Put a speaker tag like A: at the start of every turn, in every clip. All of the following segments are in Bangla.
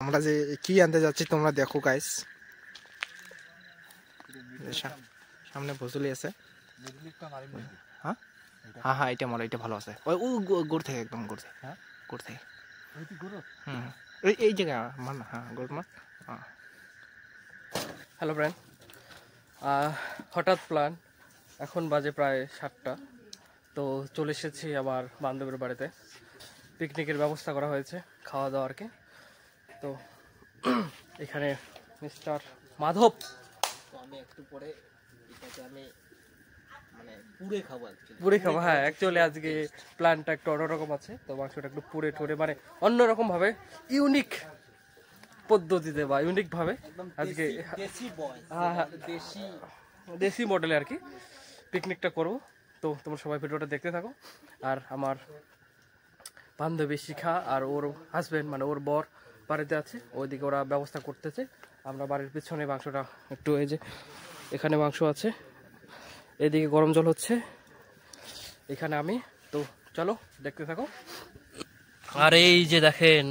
A: আমরা যে কি আনতে যাচ্ছি তোমরা দেখো গাইস। সামনে ফসলি আছে। হ্যাঁ হ্যাঁ হ্যাঁ এটা মারো, এটা ভালো আছে। ওই ও গোড় থেকে একদম গোড় থেকে, হ্যাঁ গোড় থেকে। হুম এই জায়গা মার না, হ্যাঁ গোড় মার। হ্যাঁ
B: হ্যালো ফ্রেন্ড, হঠাৎ প্ল্যান। এখন বাজে প্রায় 7টা। তো চলে এসেছি আমার বান্ধবের বাড়িতে। পিকনিকের ব্যবস্থা করা হয়েছে, খাওয়া দাওয়া আর কি। তো এখানে মিস্টার মাধব।
C: তো আমি একটু পরে এটাকে আমি মানে পুড়ে খাবো।
B: পুড়ে খাবো, হ্যাঁ অ্যাকচুয়ালি আজকে প্ল্যানটা একটু অন্যরকম আছে। তো মাংসটা একটু পুড়ে ঠোরে মানে অন্যরকম ভাবে, ইউনিক পদ্ধতিতে বা ইউনিক ভাবে আজকে দেশি মডেলে আর কি পিকনিকটা করবো। তো তোমরা সবাই ভিডিওটা দেখতে থাকো। আর আমার বান্ধবী শিখা আর ওর হাজবেন্ড মানে ওর বর বাড়িতে আছে, ওইদিকে ওরা ব্যবস্থা করতেছে। আমরা বাড়ির পিছনে মাংসটা একটু, এই যে এখানে মাংস আছে, এদিকে গরম জল হচ্ছে, এখানে আমি। তো চলো দেখতে থাকো। আর এই যে দেখেন,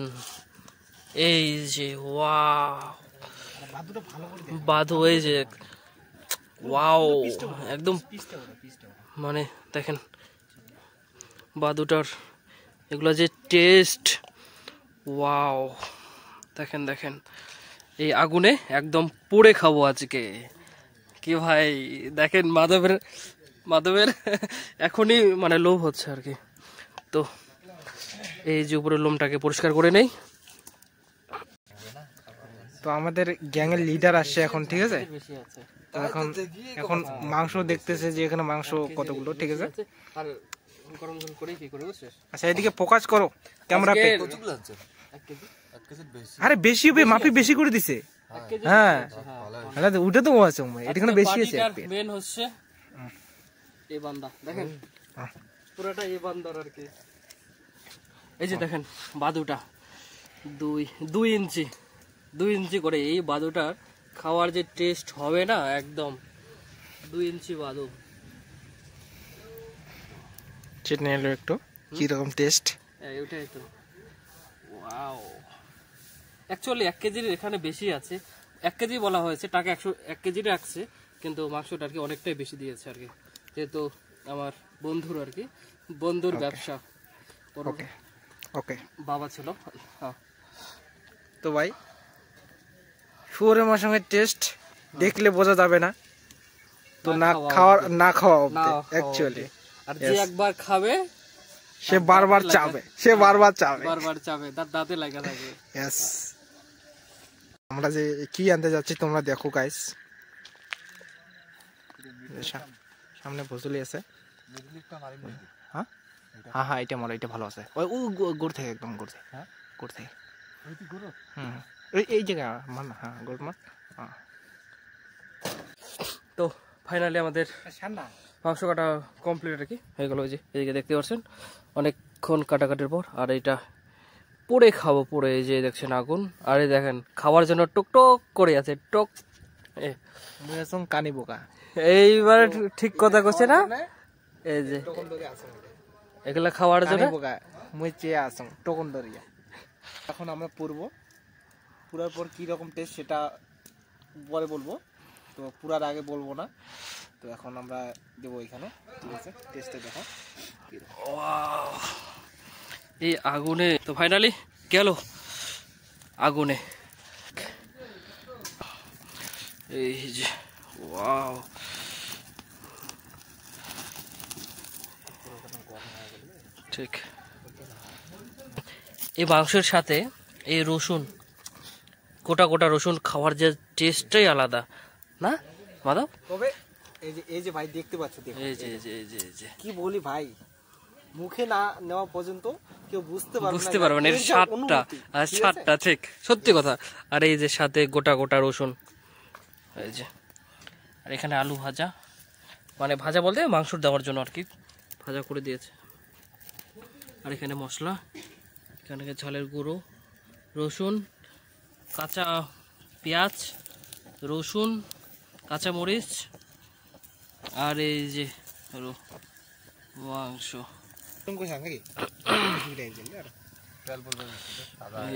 B: এই যে ওয়াও বাদু, এই যে ওয়াও একদম মানে দেখেন বাদুটার এগুলো যে টেস্ট, ওয়াও দেখেন দেখেন। এই আগুনে একদম পুড়ে খাবো আজকে কি ভাই। দেখেন মাধবের এখনই মানে লোভ হচ্ছে আর কি। তো এই যে উপরের লোমটাকে পরিষ্কার করে নেই।
A: তো আমাদের গ্যাং এর লিডার আসছে এখন, ঠিক আছে। তো এখন মাংস দেখতেছে যে এখানে মাংস কতগুলো, ঠিক আছে।
B: আর গরম জল করে কি করে বুঝছিস?
A: আচ্ছা এদিকে ফোকাস করো ক্যামেরা পে। আরে বেশি হবে, মাপি বেশি করে দিছে। হ্যাঁ আরে ওটা তো আছে, এখানে বেশি আছে।
B: মেন হচ্ছে এই বান্দা, দেখেন পুরোটা এই বান্দার আর কি। এই যে দেখেন বাদুটা 2 ইঞ্চি করে। এই বাদুটার খাওয়ার যে টেস্ট হবে না, একদম 2 ইঞ্চি বাদু।
A: চেটে নিলো একটু, কি রকম টেস্ট।
B: ওটাই তো, ওয়াও। অ্যাকচুয়ালি 1 কেজির এখানে বেশি আছে। 1 কেজি বলা হয়েছে, টাকা 1 কেজি রাখছে, কিন্তু মাংসটা আর কি অনেকটাই বেশি দিয়েছে আর কি। যেহেতু আমার বন্ধুর আর কি, বন্ধুর ব্যবসা,
A: ওকে ওকে
B: বাবা ছিল। হ্যাঁ
A: তো ভাই শুয়োরের মাংসের টেস্ট দেখলে বোঝা যাবে না, তো না খাওয়া অ্যাকচুয়ালি।
B: আর যে একবার খাবে
A: সে বারবার চাবে,
B: তার দাঁতে লাগা লাগে।
A: यस আমরা যে কি আনতে যাচ্ছি তোমরা দেখো গাইস। সামনে ফসলি আছে। হ্যাঁ হ্যাঁ হ্যাঁ এটা মারো, এটা ভালো আছে। ওই ও গোড় থেকে একদম গোড় থেকে, হ্যাঁ গোড় থেকে। হুম এই জায়গা মার না, হ্যাঁ গোড় মার।
B: তো ফাইনালি আমাদের মাংস কাটা কমপ্লিট আর কি হয়ে গেল। ওই যে এদিকে দেখতে পাচ্ছেন অনেকক্ষণ কাটাকাটির পর। আর এটা পুড়ে খাবো, পুড়ে। এই যে দেখছেন আগুন, আর এই দেখেন খাওয়ার জন্য টক করে আছে, টক
A: কানি বোকা।
B: এইবার ঠিক কথা কছে না, এই যে এগুলা খাওয়ার জন্য
A: এখন আমরা পুরার পর কি রকম টেস্ট সেটা পরে বলবো, তো পুরার আগে বলবো না। তো এখন আমরা দেবো এখানে, ঠিক আছে। টেস্টে দেখো
B: এই আগুনে। তো ফাইনালি গেল আগুনে, এই যে ওয়াও। ঠিক এই মাংসের সাথে এই রসুন, গোটা রসুন খাওয়ার যে টেস্টটাই আলাদা না মাধব?
A: তবে এই যে ভাই দেখতে পাচ্ছ,
B: এই যে কি
A: বলি ভাই, মুখে না নেওয়া পর্যন্ত কেউ বুঝতে
B: পারবে না এর স্বাদটা। ঠিক সত্যি কথা। আর এই যে সাথে গোটা রসুন, এই যে। আর এখানে আলু ভাজা, মানে ভাজা বলতে মাংস দেওয়ার জন্য আর কি ভাজা করে দিয়েছে। আর এখানে মশলা, এখানে ঝালের গুঁড়ো, রসুন, কাঁচা পেঁয়াজ, রসুন, কাঁচা মরিচ, আর এই যে মাংস।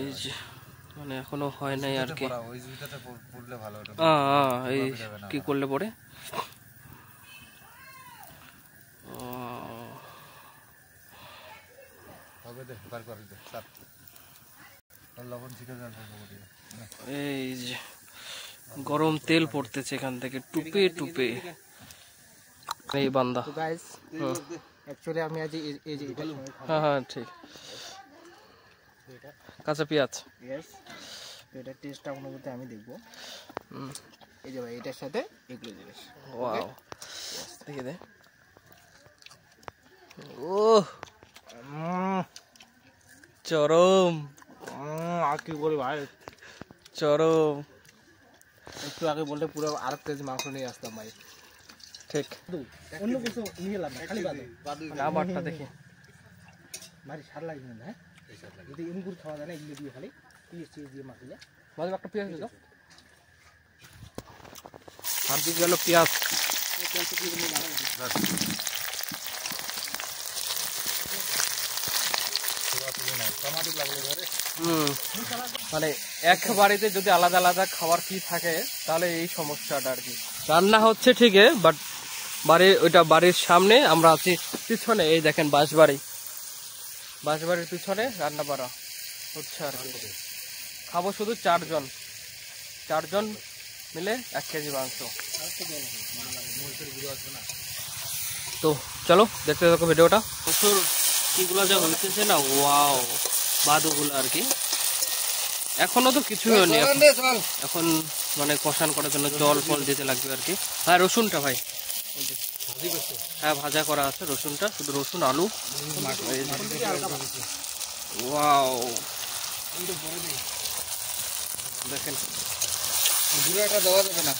B: এই যে মানে এখনো হয় নাই আর কি।
D: ওই জুতাতে পড়লে ভালো হতো।
B: এই কি করলে পরে
D: হবে দে বার করে দে স্যার। লবণ ছিটে দেন।
B: এই যে গরম তেল পড়তেছে এখান থেকে টুপে টুপে। এই বান্দা
A: তো গাইস অ্যাকচুয়ালি আমি আজ এই যে
B: হ্যাঁ হ্যাঁ ঠিক কাঁচা পেঁয়াজ।
A: ইয়েস, তো এটা টেস্টটা অনুভূতি আমি দেখবো। এই যে ভাই এটার সাথে এগুলো জিনিস।
B: ওয়াও দেখে দে। ও চরম
A: আর কি বলি ভাই,
B: চরম।
A: একটু আগে বলতে পুরো আর কেজি মাংস নিয়ে আসতাম ভাই।
B: ঠিক
A: অন্য কিছু নিয়ে লাভ খালি
B: খাবারটা দেখি
A: ভারী সার লাগবে না। হ্যাঁ যদি এমগুর খাওয়া যায় না এগুলো দিয়ে খালি পিস চিজ দিয়ে মাখিলে
B: মাঝে একটা পেঁয়াজ দিল আর দিকে গেল পেঁয়াজ। মানে এক বাড়িতে যদি আলাদা আলাদা খাবার কি থাকে তাহলে এই সমস্যাটা আর কি। রান্না হচ্ছে ঠিকই, বাট ওইটা বাড়ির সামনে, আমরা আছি পিছনে। এই দেখেন বাঁশবাড়ির পিছনে রান্না বাড়া হচ্ছে আর কি। খাবো শুধু চারজন মিলে 1 কেজি মাংস। তো চলো দেখতে থাকো ভিডিওটা। প্রচুর কিগুলো যা হইতেছে না, ওয়াও বাদুগুলো আর কি। এখনো তো কিছুই হয়নি, এখন মানে কষান করার জন্য জল ফল দিতে লাগবে আর কি। হ্যাঁ রসুনটা ভাই, হ্যাঁ ভাজা করা আছে রসুনটা, শুধু রসুন আলু। ওয়াও দেখেন
D: গুঁড়াটা দেওয়া যাবে না,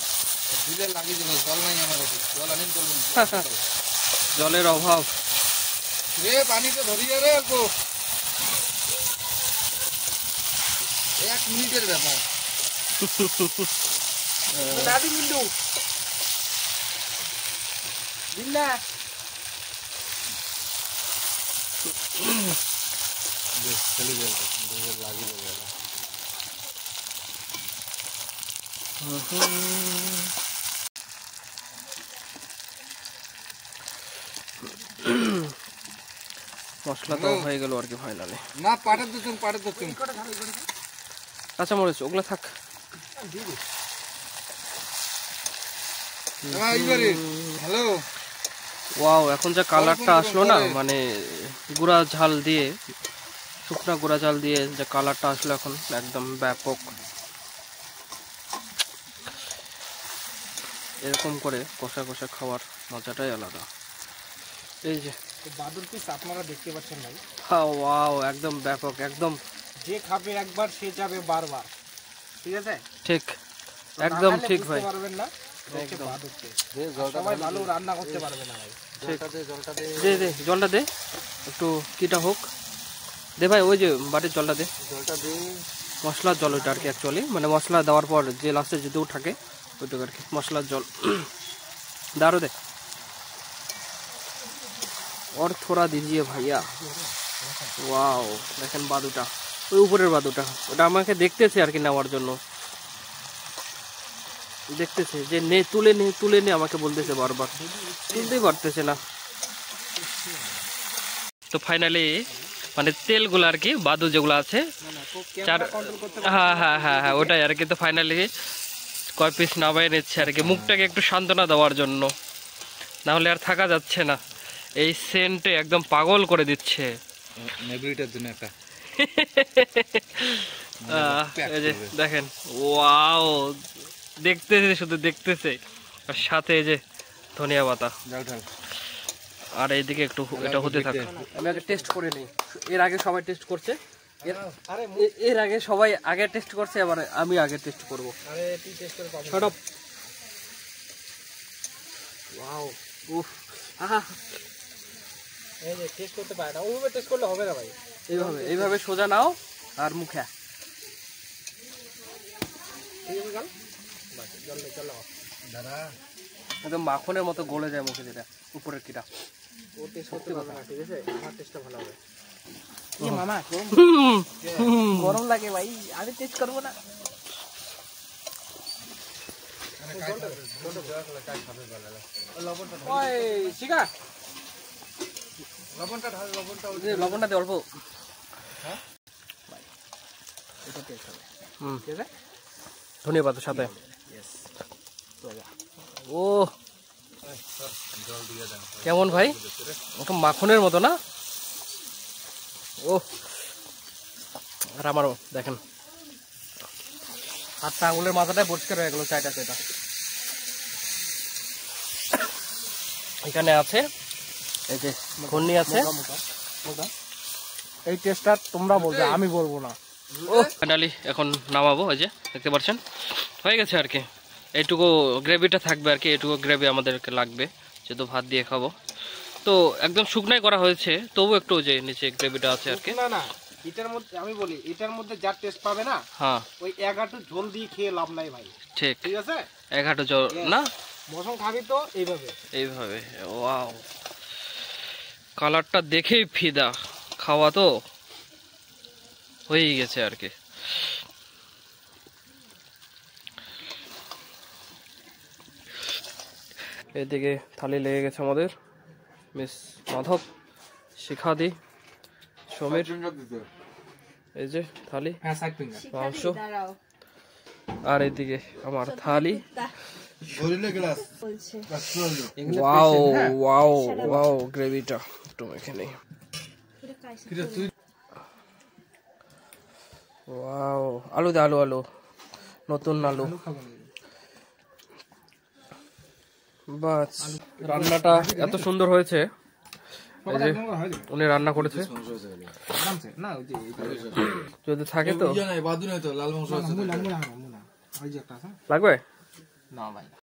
D: দিলে লাগিয়ে দেবে। জল নাই আমার কাছে, জল আনিন করবেন।
B: জলের অভাব
D: রে, পানিতে ধরিয়ে রে অল্প। 1 মিনিটের ব্যাপার।
A: দাদি মিন্টু দিন না
D: চলে যাবে, লাগিয়ে দেবে।
B: মশলা তো হয়ে গেল আর কি ফাইনালি।
D: না পাটের দুধ, পাটের দুধ।
B: কাঁচা মরিচ ওগুলো থাক।
D: হ্যালো,
B: ওয়াও এখন যে কালারটা আসলো না, মানে গুঁড়া ঝাল দিয়ে, শুকনা গুঁড়া ঝাল দিয়ে যে কালারটা আসলো এখন একদম ব্যাপক। এরকম করে কষা কষা খাওয়ার মজাটাই আলাদা। এই যে
A: বাদুর পিস আপনারা দেখতে পাচ্ছেন ভাই।
B: হ্যাঁ ওয়াও একদম ব্যাপক, একদম
A: যে খাবে একবার সে যাবে বারবার। ঠিক আছে,
B: ঠিক একদম ঠিক ভাই।
A: পারবেন না বাদুর পিস, সবাই ভালো রান্না করতে পারবে না ভাই।
B: দে দে জলটা দে একটু, কিটা হোক দে ভাই। ওই যে বাটির জলটা দে, মশলার জল ওইটা আর কি। অ্যাকচুয়ালি মানে মশলা দেওয়ার পর যে লাস্টে যেটুকু থাকে ওইটুকু আর কি, মশলার জল। দাঁড়ো দে, और थोड़ा दीजिए भैया। ওয়াও দেখেন বাদুটা, ওই উপরের বাদুটা, ওটা আমাকে দেখতেছে আর কি নেওয়ার জন্য, দেখতেছে যে নে তুলে নে আমাকে বলতেছে বারবার, তুলতেই পারতেছে না। তো ফাইনালি মানে তেলগুলো আর কি, বাদু যেগুলো আছে হ্যাঁ ওটাই আর কি। তো ফাইনালি কয় পিস নামাই নিচ্ছে আর কি, মুখটাকে একটু সান্ত্বনা দেওয়ার জন্য, না হলে আর থাকা যাচ্ছে না। এই সেন্টে একদম পাগল করে দিচ্ছে।
D: নেবরিটার জন্য একটা
B: এই যে দেখেন, ওয়াও দেখতেছে, শুধু দেখতেছে। আর সাথে এই যে ধনিয়া পাতা, আর এইদিকে একটু এটা হতে থাকে। আমি আগে টেস্ট করে নিই, এর আগে সবাই টেস্ট করছে, এর আগে সবাই আগে টেস্ট করছে, এবার আমি আগে টেস্ট করবো। ওয়াও উফ আহা,
A: এই যে টেস্ট করতে পারে না, ওভাবে টেস্ট করলে হবে না ভাই।
B: এইভাবে সোজা নাও আর মুখে একদম মাখনের মতো গলে যায় মুখে, যেটা উপরের কিটা।
A: ও টেস্ট করতে পারবে না, ঠিক আছে, আমার টেস্টটা ভালো হবে। ये मामा
B: হুম,
A: गरम लगे भाई আমি টেস্ট করব না
B: ওই শিখা
D: লবণটা ঢাল, লবণটা
B: যে লবণটা দে অল্প
A: এটা টেস্ট হবে
B: হুম
A: ঠিক আছে
B: ধনিয়া পাতার সাথে
A: यस
B: ও কেমন ভাই ওটা মাখনের মতো না ও আর আমারও দেখেন হাতটা আঙুলের মাথাটায় পরিষ্কার হয়ে গেল চাইটা চাইটা এখানে আছে এই যে ঘূর্ণি আছে
A: এই টেস্টটা তোমরা বলবে আমি বলবো না
B: ও ফাইনালি এখন নামাবো এই যে দেখতে পাচ্ছেন হয়ে গেছে আর কি এইটুকু গ্রেভিটা থাকবে আর কি এইটুকু গ্রেভি আমাদেরকে লাগবে যেহেতু ভাত দিয়ে খাবো তো একদম শুকনাই করা হয়েছে তবু একটু যে নিচে গ্রেভিটা আছে আর কি
A: না না এটার মধ্যে আমি বলি এটার মধ্যে যা টেস্ট পাবে না
B: হ্যাঁ
A: ওই 11টা ঝোল দিয়ে খেয়ে লাভ নাই ভাই
B: ঠিক
A: ঠিক আছে
B: এক হাঁটু জল না
A: মৌসুম খাবি তো এইভাবে
B: এইভাবে ওয়াও কালারটা দেখেই ফিদা খাওয়া তো হয়েই গেছে আর কি এদিকে থালি লেগে গেছে আমাদের মিস মাধব শিখাদি সমীর এই যে থালি
A: হ্যাঁ সাইড ফিঙ্গার
B: মাংস আর এদিকে আমার থালি ওয়াও ওয়াও ওয়াও গ্রেভিটা একটু এখানে ওয়াও আলু দে আলু আলু নতুন আলু বাস রান্নাটা এত সুন্দর হয়েছে এই যে উনি রান্না করেছে
A: আরামসে না ওই যে
B: যদি থাকে তো
D: বাদু নাই তো লাল মাংস আছে
A: মুনা মুনা মুনা ওই যে একটা আছে
B: লাগবে
A: না ভাই